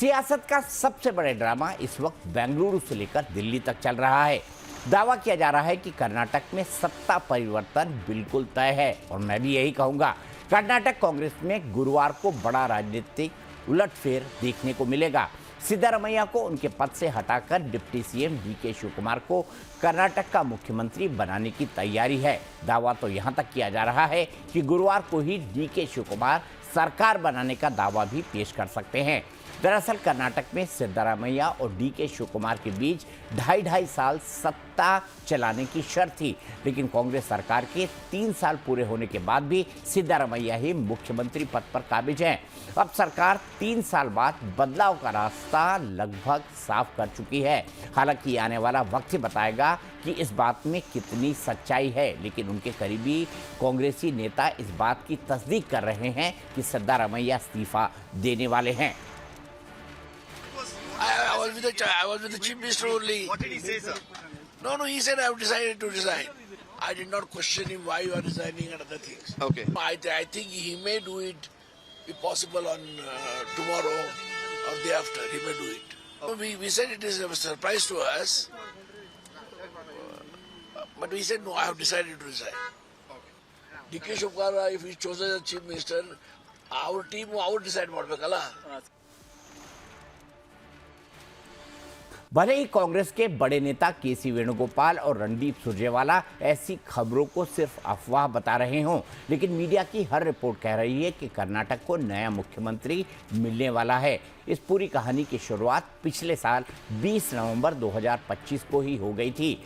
सियासत का सबसे बड़ा ड्रामा इस वक्त बेंगलुरु से लेकर दिल्ली तक चल रहा है। दावा किया जा रहा है कि कर्नाटक में सत्ता परिवर्तन बिल्कुल तय है और मैं भी यही कहूंगा। कर्नाटक कांग्रेस में गुरुवार को बड़ा राजनीतिक उलटफेर देखने को मिलेगा। सिद्धारमैया को उनके पद से हटाकर डिप्टी सीएम डीके शिवकुमार को कर्नाटक का मुख्यमंत्री बनाने की तैयारी है। दावा तो यहां तक किया जा रहा है कि गुरुवार को ही डीके शिवकुमार सरकार बनाने का दावा भी पेश कर सकते हैं। दरअसल कर्नाटक में सिद्धारमैया और डीके शिवकुमार के बीच ढाई साल सत्ता चलाने की शर्त थी, लेकिन कांग्रेस सरकार के 3 साल पूरे होने के बाद भी सिद्धारमैया ही मुख्यमंत्री पद पर काबिज हैं। अब सरकार 3 साल बाद बदलाव का रास्ता लगभग साफ कर चुकी है। हालांकि आने वाला वक्त ही बताएगा कि इस बात में कितनी सच्चाई है, लेकिन उनके करीबी कांग्रेसी नेता इस बात की तस्दीक कर रहे हैं कि सिद्धारमैया इस्तीफा देने वाले हैं। I was with the chief minister only. What did he say, sir? No, he said I have decided to resign. I did not question him why you are resigning and other things. Okay. I think he may do it, if possible, on tomorrow or day after. He may do it. We said it is a surprise to us, but we said no. I have decided to resign. DK Shivkumar, if he chosen as chief minister, our team would decide what we call. भले ही कांग्रेस के बड़े नेता केसी वेणुगोपाल और रणदीप सुरजेवाला ऐसी खबरों को सिर्फ अफवाह बता रहे हों, लेकिन मीडिया की हर रिपोर्ट कह रही है कि कर्नाटक को नया मुख्यमंत्री मिलने वाला है। इस पूरी कहानी की शुरुआत पिछले साल 20 नवंबर 2025 को ही हो गई थी,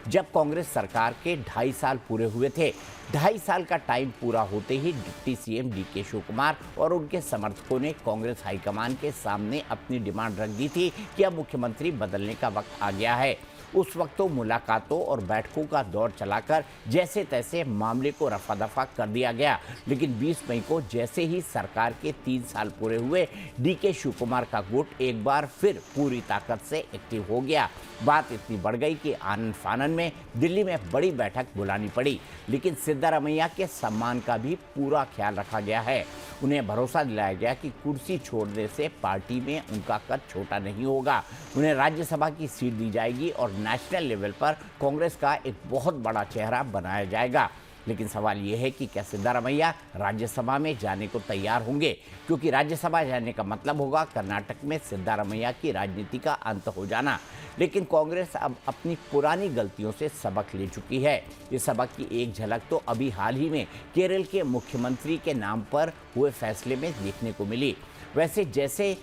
जब कांग्रेस सरकार के 2.5 साल पूरे हुए थे। 2.5 साल का टाइम पूरा होते ही डिप्टी सीएम डीके शिवकुमार और उनके समर्थकों ने कांग्रेस हाईकमान के सामने अपनी डिमांड रख दी थी कि अब मुख्यमंत्री बदलने का वक्त आ गया है। उस वक्त तो मुलाकातों और बैठकों का दौर चलाकर जैसे तैसे मामले को रफा दफा कर दिया गया, लेकिन 20 मई को जैसे ही सरकार के 3 साल पूरे हुए, डीके शिवकुमार का गुट एक बार फिर पूरी ताकत से एक्टिव हो गया। बात इतनी बढ़ गई कि आनन फानन में दिल्ली में बड़ी बैठक बुलानी पड़ी, लेकिन सिद्धारमैया के सम्मान का भी पूरा ख्याल रखा गया है। उन्हें भरोसा दिलाया गया कि कुर्सी छोड़ने से पार्टी में उनका कद छोटा नहीं होगा। उन्हें राज्यसभा की सीट दी जाएगी और नेशनल लेवल पर कांग्रेस का एक बहुत बड़ा चेहरा बनाया जाएगा। लेकिन सवाल ये है कि क्या सिद्धारमैया राज्यसभा में जाने को तैयार होंगे, क्योंकि राज्यसभा जाने का मतलब होगा कर्नाटक में सिद्धारमैया की राजनीति का अंत हो जाना। लेकिन कांग्रेस अब अपनी पुरानी गलतियों से सबक ले चुकी है। इस सबक की एक झलक तो अभी हाल ही में केरल के मुख्यमंत्री के नाम पर हुए फैसले में देखने को मिली। वैसे जैसे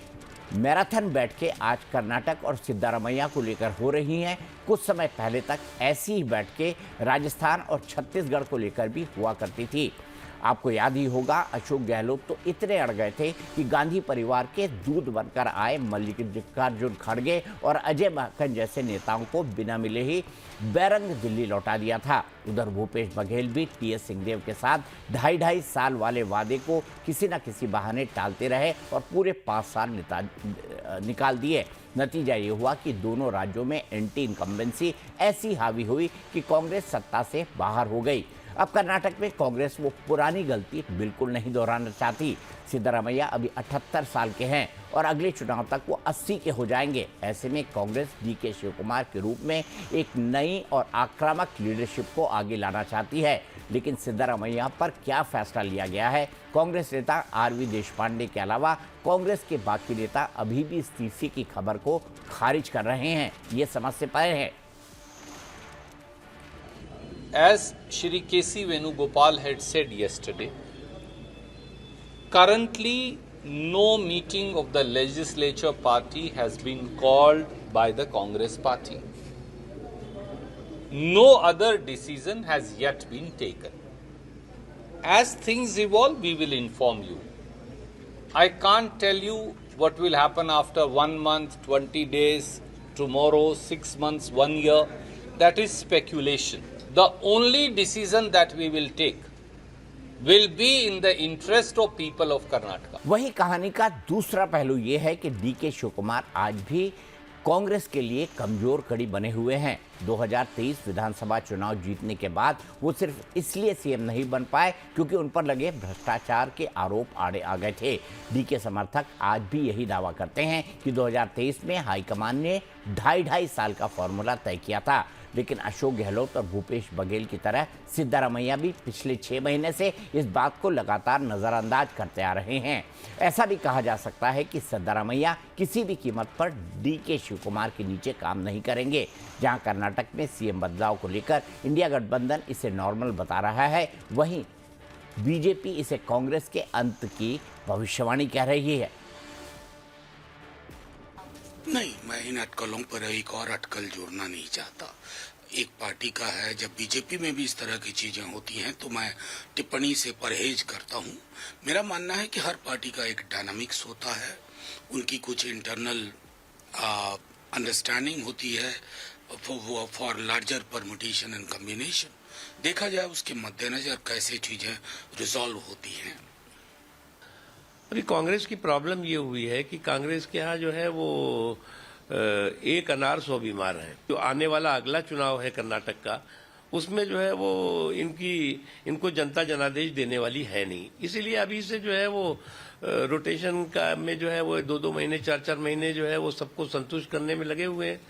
मैराथन बैठकें आज कर्नाटक और सिद्धारमैया को लेकर हो रही हैं, कुछ समय पहले तक ऐसी ही बैठकें राजस्थान और छत्तीसगढ़ को लेकर भी हुआ करती थी। आपको याद ही होगा, अशोक गहलोत तो इतने अड़ गए थे कि गांधी परिवार के दूध बनकर आए मल्लिकार्जुन खड़गे और अजय माकन जैसे नेताओं को बिना मिले ही बैरंग दिल्ली लौटा दिया था। उधर भूपेश बघेल भी टीएस सिंहदेव के साथ 2.5 साल वाले वादे को किसी न किसी बहाने टालते रहे और पूरे 5 साल निकाल दिए। नतीजा ये हुआ कि दोनों राज्यों में एंटी इनकम्बेंसी ऐसी हावी हुई कि कांग्रेस सत्ता से बाहर हो गई। अब कर्नाटक में कांग्रेस वो पुरानी गलती बिल्कुल नहीं दोहराना चाहती। सिद्धारमैया अभी 78 साल के हैं और अगले चुनाव तक वो 80 के हो जाएंगे। ऐसे में कांग्रेस डीके शिवकुमार के रूप में एक नई और आक्रामक लीडरशिप को आगे लाना चाहती है। लेकिन सिद्धारमैया पर क्या फैसला लिया गया है, कांग्रेस नेता आरवी देशपांडे के अलावा कांग्रेस के बाकी नेता अभी भी इस्तीफे की खबर को खारिज कर रहे हैं, ये समझ से परे है। As Shri K.C. Venugopal had said yesterday, currently no meeting of the legislature party has been called by the Congress party. No other decision has yet been taken. As things evolve, we will inform you. I can't tell you what will happen after 1 month, 20 days, tomorrow, 6 months, 1 year. That is speculation. The only decision that we will take will be in the interest of people of Karnataka. वही कहानी का दूसरा पहलू ये है कि DK Shivkumar आज भी कांग्रेस के लिए कमजोर कड़ी बने हुए हैं। 2023 विधानसभा चुनाव जीतने के बाद वो सिर्फ इसलिए सीएम नहीं बन पाए क्योंकि उन पर लगे भ्रष्टाचार के आरोप आड़े आ गए थे। डी के समर्थक आज भी यही दावा करते हैं कि 2023 में हाईकमान ने 2.5 साल का फॉर्मूला तय किया था, लेकिन अशोक गहलोत और भूपेश बघेल की तरह सिद्धारमैया भी पिछले 6 महीने से इस बात को लगातार नजरअंदाज करते आ रहे हैं। ऐसा भी कहा जा सकता है कि सिद्धारमैया किसी भी कीमत पर डीके शिवकुमार के नीचे काम नहीं करेंगे। जहां कर्नाटक में सीएम बदलाव को लेकर इंडिया गठबंधन इसे नॉर्मल बता रहा है, वहीं बीजेपी इसे कांग्रेस के अंत की भविष्यवाणी कह रही है। नहीं, मैं इन अटकलों पर एक और अटकल जोड़ना नहीं चाहता। एक पार्टी का है, जब बीजेपी में भी इस तरह की चीजें होती हैं तो मैं टिप्पणी से परहेज करता हूं। मेरा मानना है कि हर पार्टी का एक डायनामिक्स होता है, उनकी कुछ इंटरनल अंडरस्टैंडिंग होती है for larger permutation and combination. देखा जाए उसके मद्देनजर कैसे चीजें रिजॉल्व होती हैं। अभी कांग्रेस की प्रॉब्लम ये हुई है कि कांग्रेस के यहाँ जो है वो एक अनार 100 बीमार है। जो आने वाला अगला चुनाव है कर्नाटक का, उसमें जो है वो इनको जनता जनादेश देने वाली है नहीं। इसीलिए अभी से जो है वो रोटेशन का में जो है वो 2-2 महीने 4-4 महीने जो है वो सबको संतुष्ट करने में लगे हुए हैं।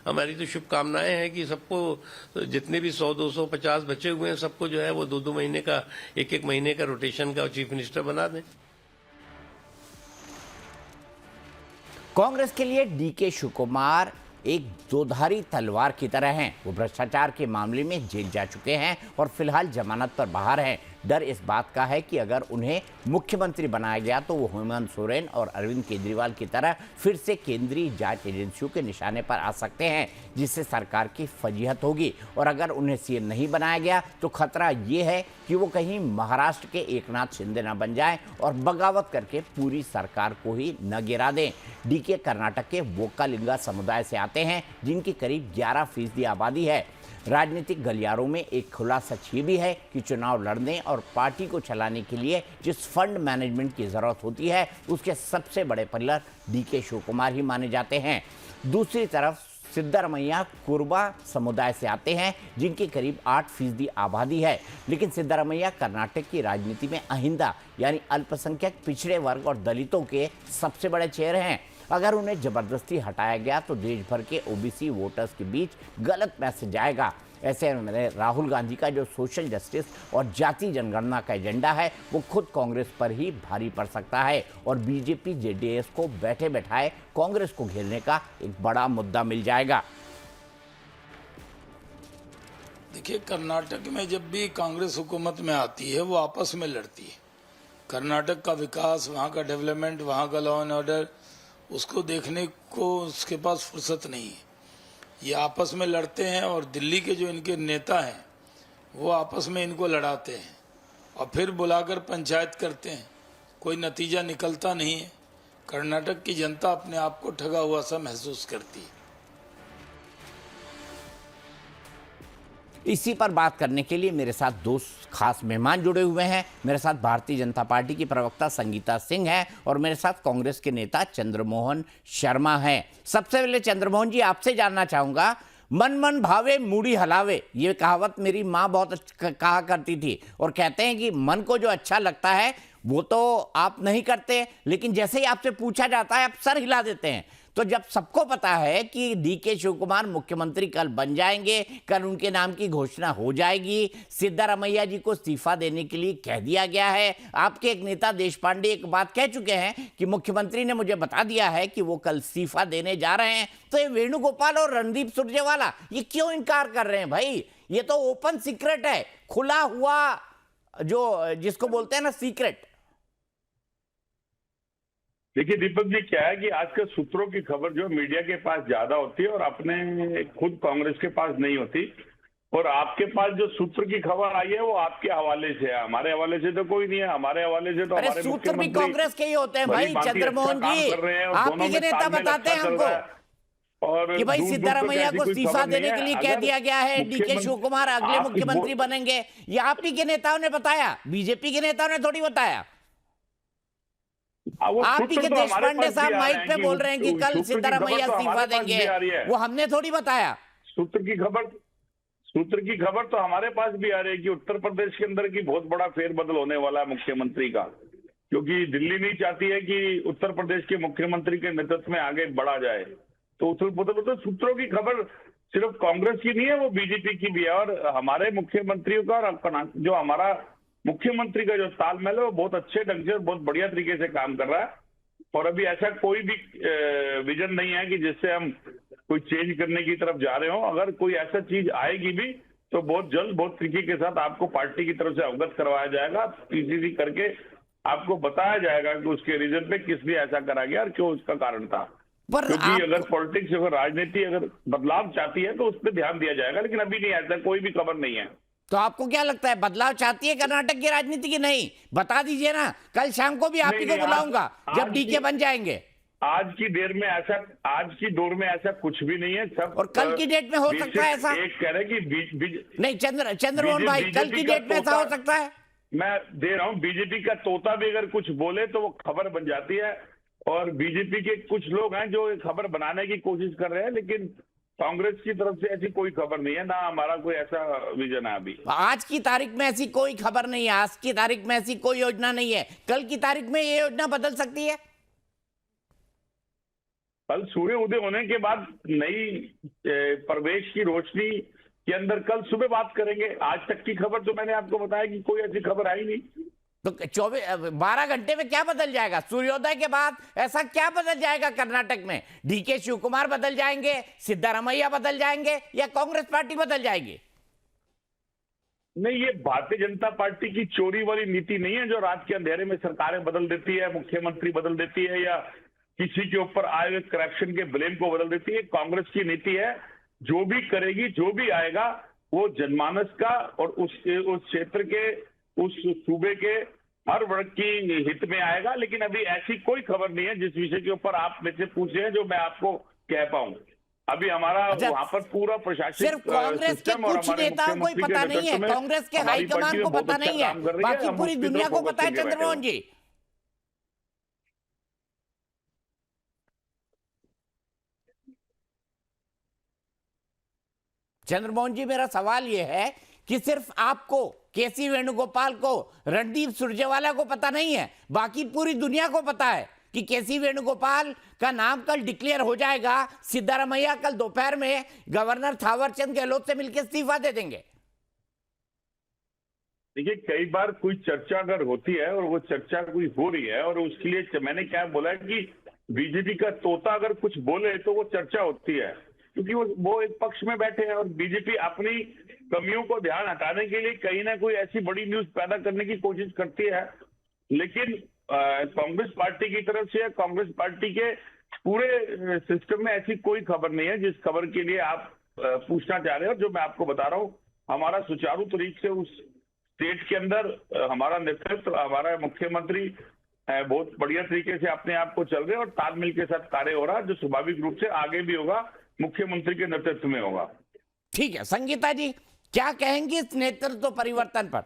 हमारी तो शुभकामनाएं हैं कि सबको जितने भी 100-250 बचे हुए हैं सबको जो है वो 2-2 महीने का 1-1 महीने का रोटेशन का चीफ मिनिस्टर बना दें। कांग्रेस के लिए डीके शिवकुमार एक दोधारी तलवार की तरह हैं। वो भ्रष्टाचार के मामले में जेल जा चुके हैं और फिलहाल जमानत पर बाहर हैं। डर इस बात का है कि अगर उन्हें मुख्यमंत्री बनाया गया तो वो हेमंत सोरेन और अरविंद केजरीवाल की तरह फिर से केंद्रीय जांच एजेंसियों के निशाने पर आ सकते हैं, जिससे सरकार की फजीहत होगी। और अगर उन्हें सीएम नहीं बनाया गया तो खतरा ये है कि वो कहीं महाराष्ट्र के एकनाथ शिंदे न बन जाएं और बगावत करके पूरी सरकार को ही न गिरा दें। डीके कर्नाटक के वोक्कालिंगा समुदाय से आते हैं, जिनकी करीब 11% आबादी है। राजनीतिक गलियारों में एक खुला सच ये भी है कि चुनाव लड़ने और पार्टी को चलाने के लिए जिस फंड मैनेजमेंट की जरूरत होती है, उसके सबसे बड़े पिलर डीके शिवकुमार ही माने जाते हैं। दूसरी तरफ सिद्धारमैया कुरबा समुदाय से आते हैं, जिनकी करीब 8% आबादी है। लेकिन सिद्धारमैया कर्नाटक की राजनीति में अहिंदा यानी अल्पसंख्यक पिछड़े वर्ग और दलितों के सबसे बड़े चेहरे हैं। अगर उन्हें जबरदस्ती हटाया गया तो देश भर के ओबीसी वोटर्स के बीच गलत मैसेज जाएगा। ऐसे में राहुल गांधी का जो सोशल जस्टिस और जाति जनगणना का एजेंडा है, वो खुद कांग्रेस पर ही भारी पड़ सकता है और बीजेपी जेडीएस को बैठे बैठाए कांग्रेस को घेरने का एक बड़ा मुद्दा मिल जाएगा। देखिए, कर्नाटक में जब भी कांग्रेस हुकूमत में आती है वो आपस में लड़ती है। कर्नाटक का विकास, वहाँ का डेवलपमेंट, वहाँ का लॉ एंड ऑर्डर, उसको देखने को उसके पास फुर्सत नहीं है। ये आपस में लड़ते हैं और दिल्ली के जो इनके नेता हैं वो आपस में इनको लड़ाते हैं और फिर बुलाकर पंचायत करते हैं। कोई नतीजा निकलता नहीं है। कर्नाटक की जनता अपने आप को ठगा हुआ सा महसूस करती है। इसी पर बात करने के लिए मेरे साथ 2 खास मेहमान जुड़े हुए हैं। मेरे साथ भारतीय जनता पार्टी की प्रवक्ता संगीता सिंह हैं और मेरे साथ कांग्रेस के नेता चंद्रमोहन शर्मा हैं। सबसे पहले चंद्रमोहन जी, आपसे जानना चाहूंगा, मन मन भावे मूड़ी हलावे, ये कहावत मेरी माँ बहुत कहा करती थी और कहते हैं कि मन को जो अच्छा लगता है वो तो आप नहीं करते, लेकिन जैसे ही आपसे पूछा जाता है आप सर हिला देते हैं। तो जब सबको पता है कि डीके शिवकुमार मुख्यमंत्री कल बन जाएंगे, कल उनके नाम की घोषणा हो जाएगी, सिद्धारमैया जी को इस्तीफा देने के लिए कह दिया गया है, आपके एक नेता देश पांडे एक बात कह चुके हैं कि मुख्यमंत्री ने मुझे बता दिया है कि वो कल इस्तीफा देने जा रहे हैं, तो ये वेणुगोपाल और रणदीप सुरजेवाला ये क्यों इनकार कर रहे हैं भाई? ये तो ओपन सीक्रेट है, खुला हुआ, जो जिसको बोलते हैं ना सीक्रेट। देखिए दीपक जी, क्या है कि आजकल सूत्रों की खबर जो मीडिया के पास ज्यादा होती है और अपने खुद कांग्रेस के पास नहीं होती। और आपके पास जो सूत्र की खबर आई है वो आपके हवाले से है, हमारे हवाले से तो कोई नहीं है। हमारे हवाले से तो हमारे सूत्र भी कांग्रेस के ही होते हैं भाई। चंद्रमोहन जी, आप ही के नेता बताते हैं हमको और कि भाई सिद्धारमैया को इस्तीफा देने के लिए कह दिया गया है, डीके शिवकुमार अगले मुख्यमंत्री बनेंगे। ये आप ही के नेताओं ने बताया, बीजेपी के नेताओं ने थोड़ी बताया। वो आप ही सूत्र के तो हमारे देशपांडे पास साहब भी आ माइक रहे पे हैं बोल रहे हैं कि कल सूत्र की सिद्धारमैया खबर तो इस्तीफा हमारे पास देंगे, भी आ रही है। वो हमने थोड़ी बताया। सूत्र की खबर तो हमारे पास भी आ रही है कि उत्तर प्रदेश के अंदर की बहुत बड़ा फेरबदल होने वाला है मुख्यमंत्री का, क्योंकि दिल्ली नहीं चाहती है कि उत्तर प्रदेश के मुख्यमंत्री के नेतृत्व में आगे बढ़ा जाए। तो तो सूत्रों की खबर सिर्फ कांग्रेस की नहीं है, वो बीजेपी की भी है। और हमारे मुख्यमंत्रियों का और जो हमारा मुख्यमंत्री का जो तालमेल है वो बहुत अच्छे ढंग से बहुत बढ़िया तरीके से काम कर रहा है। और अभी ऐसा कोई भी विजन नहीं है कि जिससे हम कोई चेंज करने की तरफ जा रहे हो। अगर कोई ऐसा चीज आएगी भी तो बहुत जल्द बहुत तरीके के साथ आपको पार्टी की तरफ से अवगत करवाया जाएगा, पीसीसी करके आपको बताया जाएगा कि उसके रीजन पे किस लिए ऐसा करा गया और क्यों उसका कारण था। पर क्योंकि अगर पॉलिटिक्स, अगर राजनीति अगर बदलाव चाहती है तो उस पर ध्यान दिया जाएगा, लेकिन अभी नहीं, ऐसा कोई भी खबर नहीं है। तो आपको क्या लगता है, बदलाव चाहती है कर्नाटक की राजनीति की? नहीं, बता दीजिए ना, कल शाम को भी आप ही को बुलाऊंगा जब डीके बन जाएंगे। आज की दौर में ऐसा कुछ भी नहीं है सब। और कल की डेट में हो सकता है ऐसा? एक कह रहे कि नहीं चंद्रमोहन भाई, कल की डेट में ऐसा हो सकता है? मैं दे रहा हूं, बीजेपी का तोता भी अगर कुछ बोले तो वो खबर बन जाती है। और बीजेपी के कुछ लोग हैं जो खबर बनाने की कोशिश कर रहे हैं, लेकिन कांग्रेस की तरफ से ऐसी कोई खबर नहीं है, ना हमारा कोई ऐसा विजन है अभी। आज की तारीख में ऐसी कोई खबर नहीं है, आज की तारीख में ऐसी कोई योजना नहीं है। कल की तारीख में ये योजना बदल सकती है। कल सूर्य उदय होने के बाद नई प्रवेश की रोशनी के अंदर कल सुबह बात करेंगे। आज तक की खबर तो मैंने आपको बताया कि कोई ऐसी खबर आई नहीं। तो 12 घंटे में क्या बदल जाएगा? सूर्योदय के बाद ऐसा क्या बदल जाएगा कर्नाटक में? डीके शिव कुमार बदल जाएंगे, सिद्धारमैया बदल जाएंगे, या कांग्रेस पार्टी बदल जाएगी? नहीं, ये भारतीय जनता पार्टी की चोरी वाली नीति नहीं है जो रात के अंधेरे में सरकारें बदल देती है, मुख्यमंत्री बदल देती है, या किसी के ऊपर आए हुए करप्शन के ब्लेम को बदल देती है। कांग्रेस की नीति है, जो भी करेगी, जो भी आएगा वो जनमानस का और उस क्षेत्र के, उस सूबे के हर वर्ग की हित में आएगा। लेकिन अभी ऐसी कोई खबर नहीं है जिस विषय के ऊपर आप मुझसे पूछे हैं जो मैं आपको कह पाऊं। अभी हमारा वहां पर पूरा प्रशासन, सिर्फ कांग्रेस के कुछ नेताओं को ही पता नहीं है, कांग्रेस के हाईकमान को पता नहीं है, बाकी पूरी दुनिया को पता है। चंद्रमोहन जी, चंद्रमोहन जी, मेरा सवाल यह है कि सिर्फ आपको, केसी वेणुगोपाल को, रणदीप सुरजेवाला को पता नहीं है, बाकी पूरी दुनिया को पता है कि केसी वेणुगोपाल का नाम कल डिक्लेयर हो जाएगा, सिद्धारमैया कल दोपहर में गवर्नर थावरचंद गहलोत से मिलकर इस्तीफा दे देंगे। देखिए, कई बार कोई चर्चा अगर होती है और वो चर्चा कोई हो रही है और उसके लिए मैंने क्या बोला है कि बीजेपी का तोता अगर कुछ बोले तो वो चर्चा होती है, क्योंकि वो एक पक्ष में बैठे हैं और बीजेपी अपनी कमियों को ध्यान हटाने के लिए कहीं ना कोई ऐसी बड़ी न्यूज पैदा करने की कोशिश करती है। लेकिन कांग्रेस पार्टी की तरफ से, कांग्रेस पार्टी के पूरे सिस्टम में ऐसी कोई खबर नहीं है जिस खबर के लिए आप पूछना चाह रहे हो। जो मैं आपको बता रहा हूँ, हमारा सुचारू तरीके से उस स्टेट के अंदर हमारा नेतृत्व, हमारा मुख्यमंत्री बहुत बढ़िया तरीके से अपने आप को चल रहे हैं और तालमेल के साथ कार्य हो रहा है, जो स्वाभाविक रूप से आगे भी होगा, मुख्यमंत्री के नेतृत्व में होगा। ठीक है, संगीता जी क्या कहेंगी इस नेतृत्व परिवर्तन पर?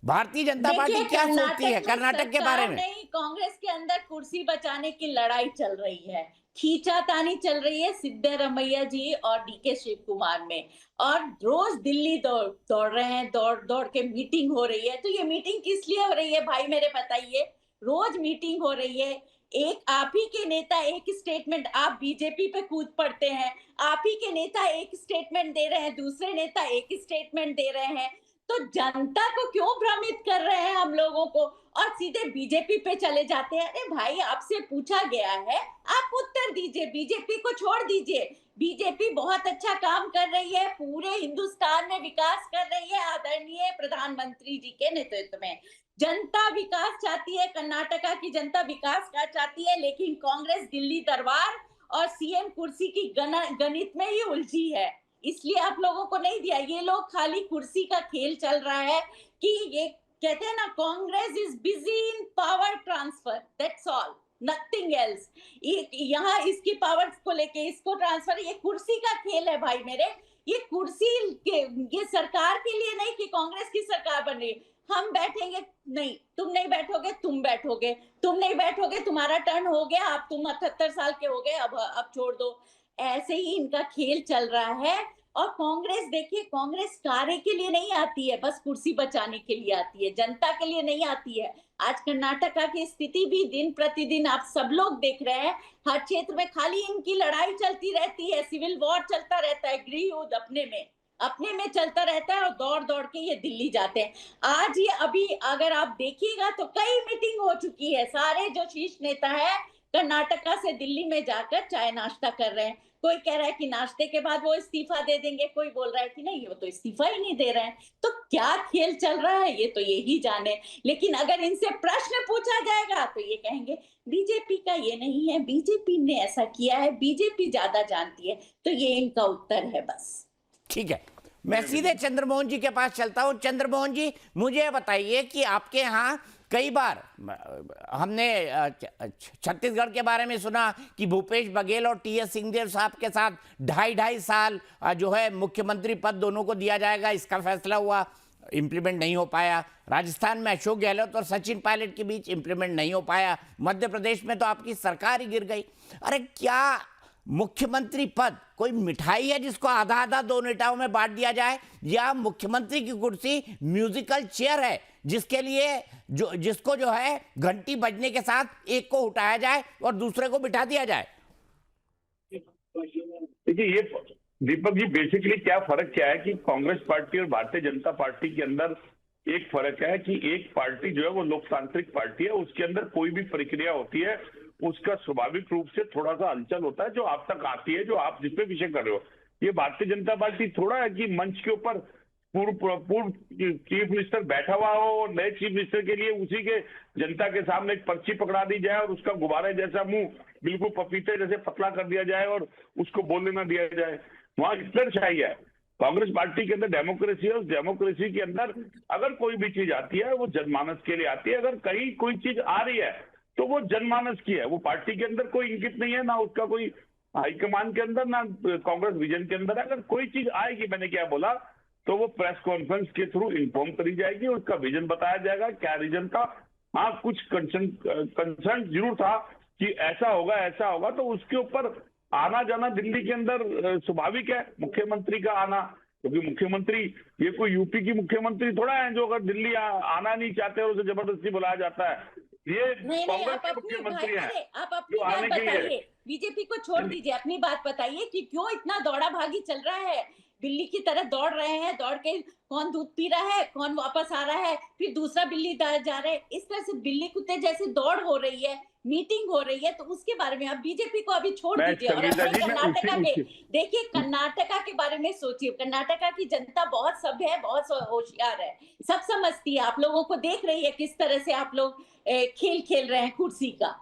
भारतीय जनता पार्टी क्या सोचती है कर्नाटक के बारे में? नहीं, कांग्रेस के अंदर कुर्सी बचाने की लड़ाई चल रही है, खींचातानी चल रही है सिद्धारमैया जी और डीके शिव कुमार में, और रोज दिल्ली दौड़ रहे हैं, दौड़ के मीटिंग हो रही है। तो ये मीटिंग किस लिए हो रही है भाई, मेरे बताइए? रोज मीटिंग हो रही है, एक आप ही के नेता एक स्टेटमेंट, आप बीजेपी पे कूद पड़ते हैं, आप ही के नेता एक स्टेटमेंट दे रहे हैं, दूसरे नेता एक स्टेटमेंट दे रहे हैं, तो जनता को क्यों भ्रमित कर रहे हैं हम लोगों को, और सीधे बीजेपी पे चले जाते हैं? अरे भाई, आपसे पूछा गया है, आप उत्तर दीजिए, बीजेपी को छोड़ दीजिए। बीजेपी बहुत अच्छा काम कर रही है, पूरे हिंदुस्तान में विकास कर रही है आदरणीय प्रधानमंत्री जी के नेतृत्व में। जनता विकास चाहती है, कर्नाटका की जनता विकास का चाहती है, लेकिन कांग्रेस दिल्ली दरबार और सीएम कुर्सी की गणित में ही उलझी है, इसलिए आप लोगों को नहीं दिया। ये लोग खाली कुर्सी का खेल चल रहा है कि ये कहते हैं ना, Congress is busy in power transfer, that's all, nothing else. यहाँ इसकी पावर को लेके इसको ट्रांसफर, ये कुर्सी का खेल है भाई मेरे। ये कुर्सी ये सरकार के लिए नहीं कि कांग्रेस की सरकार बन रही है। हम बैठेंगे नहीं, तुम नहीं बैठोगे, तुम बैठोगे, तुम नहीं बैठोगे, तुम्हारा टर्न हो गया, अब तुम 78 साल के हो गए, अब छोड़ दो। ऐसे ही इनका खेल चल रहा है। और कांग्रेस देखिए, कांग्रेस कार्य के लिए नहीं आती है, बस कुर्सी बचाने के लिए आती है, जनता के लिए नहीं आती है। आज कर्नाटका की स्थिति भी दिन प्रतिदिन आप सब लोग देख रहे हैं, हर क्षेत्र में खाली इनकी लड़ाई चलती रहती है, सिविल वॉर चलता रहता है, गृह युद्ध अपने में चलता रहता है, और दौड़ दौड़ के ये दिल्ली जाते हैं। आज ये अभी अगर आप देखिएगा तो कई मीटिंग हो चुकी है, सारे जो शीर्ष नेता है कर्नाटका से दिल्ली में जाकर चाय नाश्ता कर रहे हैं। कोई कह रहा है कि नाश्ते के बाद वो इस्तीफा दे देंगे, कोई बोल रहा है कि नहीं वो तो इस्तीफा ही नहीं दे रहे हैं। तो क्या खेल चल रहा है ये तो यही जाने। लेकिन अगर इनसे प्रश्न पूछा जाएगा तो ये कहेंगे बीजेपी का ये नहीं है, बीजेपी ने ऐसा किया है, बीजेपी ज्यादा जानती है। तो ये इनका उत्तर है बस। ठीक है, मैं सीधे चंद्रमोहन जी के पास चलता हूं। चंद्रमोहन जी, मुझे बताइए कि आपके यहाँ कई बार हमने छत्तीसगढ़ के बारे में सुना कि भूपेश बघेल और टीएस सिंहदेव साहब के साथ 2.5 साल जो है मुख्यमंत्री पद दोनों को दिया जाएगा, इसका फैसला हुआ, इम्प्लीमेंट नहीं हो पाया। राजस्थान में अशोक गहलोत और सचिन पायलट के बीच इम्प्लीमेंट नहीं हो पाया। मध्य प्रदेश में तो आपकी सरकार ही गिर गई। अरे क्या मुख्यमंत्री पद कोई मिठाई है जिसको आधा आधा दो नेताओं में बांट दिया जाए, या मुख्यमंत्री की कुर्सी म्यूजिकल चेयर है जिसके लिए जिसको जो है घंटी बजने के साथ एक को उठाया जाए और दूसरे को बिठा दिया जाए? देखिए, ये दीपक जी बेसिकली फर्क क्या है कि कांग्रेस पार्टी और भारतीय जनता पार्टी के अंदर एक फर्क है कि एक पार्टी जो है वो लोकतांत्रिक पार्टी है, उसके अंदर कोई भी प्रक्रिया होती है उसका स्वाभाविक रूप से थोड़ा सा हलचल होता है जो आप तक आती है, जो आप जिसपे विषय कर रहे हो। ये भारतीय जनता पार्टी थोड़ा है कि मंच के ऊपर पूर्व चीफ मिनिस्टर बैठा हुआ हो और नए चीफ मिनिस्टर के लिए उसी के जनता के सामने एक पर्ची पकड़ा दी जाए और उसका गुब्बारे जैसा मुंह बिल्कुल पपीते जैसे पतला कर दिया जाए और उसको बोलने ना दिया जाए। वहां हिटलरशाही है। कांग्रेस पार्टी के अंदर डेमोक्रेसी है, उस डेमोक्रेसी के अंदर अगर कोई भी चीज आती है वो जनमानस के लिए आती है। अगर कहीं कोई चीज आ रही है तो वो जनमानस की है, वो पार्टी के अंदर कोई इंगित नहीं है, ना उसका कोई हाईकमान के अंदर, ना कांग्रेस विजन के अंदर। अगर कोई चीज आएगी, मैंने क्या बोला, तो वो प्रेस कॉन्फ्रेंस के थ्रू इन्फॉर्म करी जाएगी, उसका विजन बताया जाएगा क्या रीजन था। हाँ, कुछ कंसर्न जरूर था कि ऐसा होगा, तो उसके ऊपर आना जाना दिल्ली के अंदर स्वाभाविक है, मुख्यमंत्री का आना, क्योंकि मुख्यमंत्री ये कोई यूपी की मुख्यमंत्री थोड़ा है जो अगर दिल्ली आना नहीं चाहते और उसे जबरदस्ती बुलाया जाता है। ये कांग्रेस के मुख्यमंत्री हैं, आप अपनी बात बताइए, बीजेपी को छोड़ दीजिए, अपनी बात बताइए कि क्यों इतना दौड़ा भागी चल रहा है, बिल्ली की तरह दौड़ रहे हैं, दौड़ के कौन दूध पी रहा है, कौन वापस आ रहा है, फिर दूसरा बिल्ली जा रहा है, इस तरह से बिल्ली कुत्ते जैसी दौड़ हो रही है, मीटिंग हो रही है। तो उसके बारे में आप बीजेपी को अभी छोड़ दीजिए और कर्नाटका के देखिए, कर्नाटका के बारे में सोचिए। कर्नाटका की जनता बहुत सभ्य है, बहुत होशियार है, सब समझती है, आप लोगों को देख रही है किस तरह से आप लोग खेल खेल रहे हैं कुर्सी का।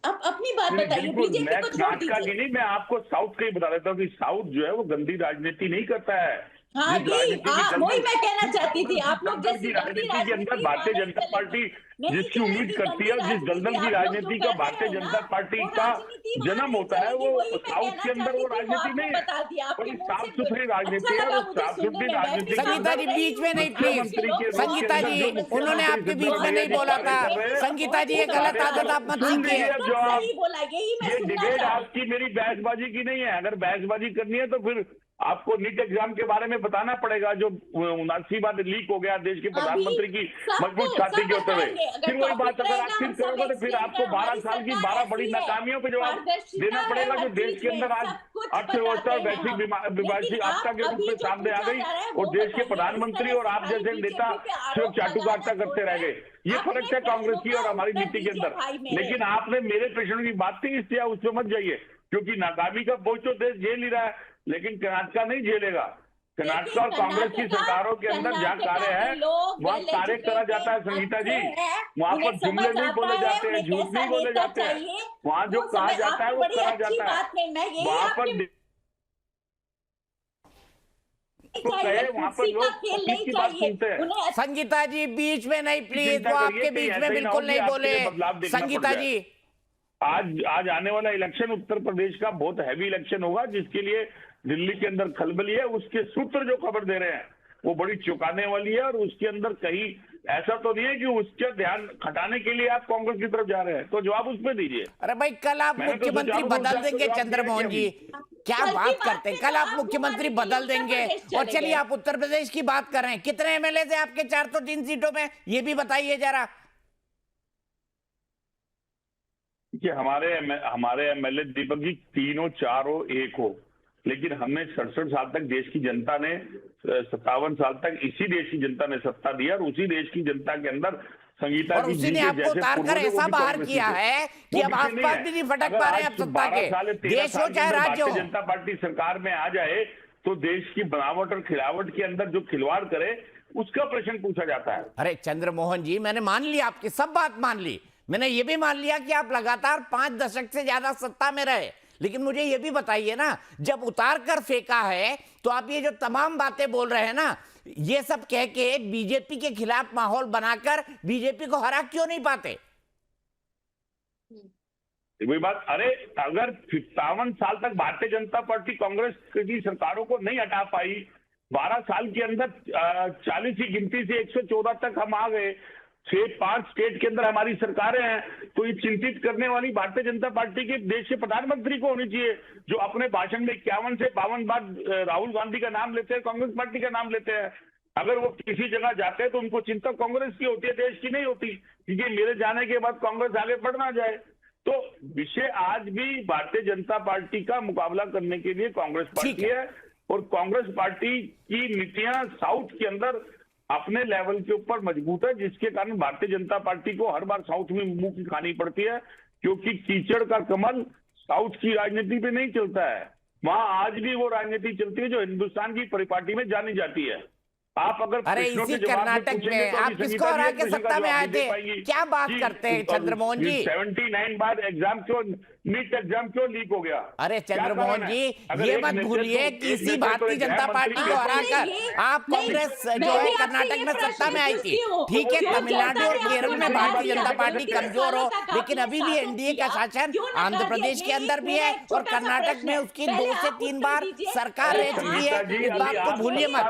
अब अपनी बात बताइए, बीजेपी को छोड़ दीजिए। नहीं, मैं आपको साउथ का ही बता देता हूँ कि साउथ जो है वो गंदी राजनीति नहीं करता है। हाँ जी, वही मैं कहना चाहती थी, आप लोग जैसी राजनीति के अंदर भारतीय जनता पार्टी जिसकी उम्मीद करती है और जिस दलदल की राजनीति का भारतीय जनता पार्टी का जन्म होता है, वो साउथ के अंदर वो राजनीति नहीं है, बड़ी साफ सुथरी राजनीति है। साफ सुथरी राजनीति। संगीता जी बीच में नहीं प्लीज, संगीता जी उन्होंने आपके बीच में नहीं बोला था। संगीता जी ये गलत आदत आप मत सीखिए। ये डिबेट आपकी मेरी बहसबाजी की नहीं है। अगर बहसबाजी करनी है तो फिर आपको नीट एग्जाम के बारे में बताना पड़ेगा, जो 79 लीक हो गया देश के प्रधानमंत्री की मजबूत छाती के होते हुए। फिर वही बात अगर आप फिर करोगे तो फिर आपको 12 साल की 12 बड़ी नाकामियों पे जवाब देना पड़ेगा, जो देश के अंदर आज अर्थव्यवस्था वैश्विक आपदा के रूप में सामने आ गई और देश के प्रधानमंत्री और आप जैसे नेता सिर्फ चाटुकारिता करते रह गए। ये फर्क है कांग्रेस की और हमारी नीति के अंदर। लेकिन आपने मेरे प्रश्न की बात थी, इसलिए उस पर मत जाइए, क्योंकि नाकामी का बोझ तो देश झेल ही रहा है, लेकिन कर्नाटका नहीं झेलेगा। कर्नाटका और कांग्रेस की सरकारों के अंदर जहाँ कार्य है वहाँ कार्य करा जाता है। संगीता जी, वहाँ पर जुमले नहीं बोले जाते हैं, झूठ नहीं बोले जाते हैं, वहाँ जो कहा जाता है वो करा जाता है। वहाँ पर वहाँ पर लोग की बात सुनते हैं। संगीता जी बीच में नहीं प्लीज, वो आपके बीच में बिल्कुल नहीं बोले। संगीता जी आज आने वाला इलेक्शन उत्तर प्रदेश का बहुत हैवी इलेक्शन होगा, जिसके लिए दिल्ली के अंदर खलबली है। उसके सूत्र जो खबर दे रहे हैं वो बड़ी चौंकाने वाली है, और उसके अंदर कहीं ऐसा तो नहीं है कि उसका ध्यान हटाने के लिए आप कांग्रेस की तरफ जा रहे हैं। तो जवाब उस पर दीजिए। अरे भाई, कल आप मुख्यमंत्री बदल देंगे चंद्रमोहन जी, क्या बात करते हैं? कल आप मुख्यमंत्री बदल देंगे। और चलिए, आप उत्तर प्रदेश की बात कर रहे हैं, कितने एमएलए थे आपके 403 सीटों में, ये भी बताइए जरा। कि हमारे एमएलए दीपक जी तीनों चारों एक हो, लेकिन हमने 67 साल तक देश की जनता ने 57 साल तक इसी देश की जनता ने सत्ता दिया, और उसी देश की जनता के अंदर संगीता और उसी ने आपको उतार कर ऐसा बाहर किया है कि अब आसपास भी नहीं फटक पा रहे हैं आप सत्ता के। देश हो चाहे राज्य हो, जनता पार्टी सरकार में आ जाए तो देश की बनावट और खिलावट के अंदर जो खिलवाड़ करे उसका प्रश्न पूछा जाता है। अरे चंद्रमोहन जी, मैंने मान लिया, आपकी सब बात मान ली। मैंने ये भी मान लिया कि आप लगातार 5 दशक से ज्यादा सत्ता में रहे, लेकिन मुझे ये भी बताइए ना, जब उतार कर फेंका है तो आप ये जो तमाम बातें बोल रहे हैं ना, ये सब कह के बीजेपी के खिलाफ माहौल बनाकर बीजेपी को हरा क्यों नहीं पाते? वही बात, अरे अगर 57 साल तक भारतीय जनता पार्टी कांग्रेस की सरकारों को नहीं हटा पाई, 12 साल के अंदर 40 की गिनती से 114 तक हम आ गए, 6-5 स्टेट के अंदर हमारी सरकारें हैं, तो ये चिंतित करने वाली भारतीय जनता पार्टी के देश के प्रधानमंत्री को होनी चाहिए, जो अपने भाषण में 51 से 52 बार राहुल गांधी का नाम लेते हैं, कांग्रेस पार्टी का नाम लेते हैं। अगर वो किसी जगह जाते हैं तो उनको चिंता कांग्रेस की होती है, देश की नहीं होती, क्योंकि मेरे जाने के बाद कांग्रेस आगे बढ़ ना जाए। तो विषय आज भी भारतीय जनता पार्टी का मुकाबला करने के लिए कांग्रेस पार्टी है, और कांग्रेस पार्टी की नीतियां साउथ के अंदर अपने लेवल के ऊपर मजबूत है, जिसके कारण भारतीय जनता पार्टी को हर बार साउथ में मुंह की खानी पड़ती है, क्योंकि कीचड़ का कमल साउथ की राजनीति पे नहीं चलता है। वहां आज भी वो राजनीति चलती है जो हिंदुस्तान की परिपाटी में जानी जाती है। आप अगर अरे इसी कर्नाटक में आप किसको हरा के सत्ता में आए थे? क्या बात करते हैं चंद्रमोहन जी? 79 बार एग्जाम क्यों, नीट एग्जाम क्यों लीक हो गया? अरे चंद्रमोहन जी, ये मत भूलिए कि इसी भारतीय जनता पार्टी को हराकर आप कांग्रेस जो है कर्नाटक में सत्ता में आई थी। ठीक है, तमिलनाडु और केरल में भारतीय जनता पार्टी कमजोर हो, लेकिन अभी भी एनडीए का शासन आंध्र प्रदेश के अंदर भी है, और कर्नाटक में उसकी 2 से 3 बार सरकार रह चुकी है। इस बात को भूलिए मत।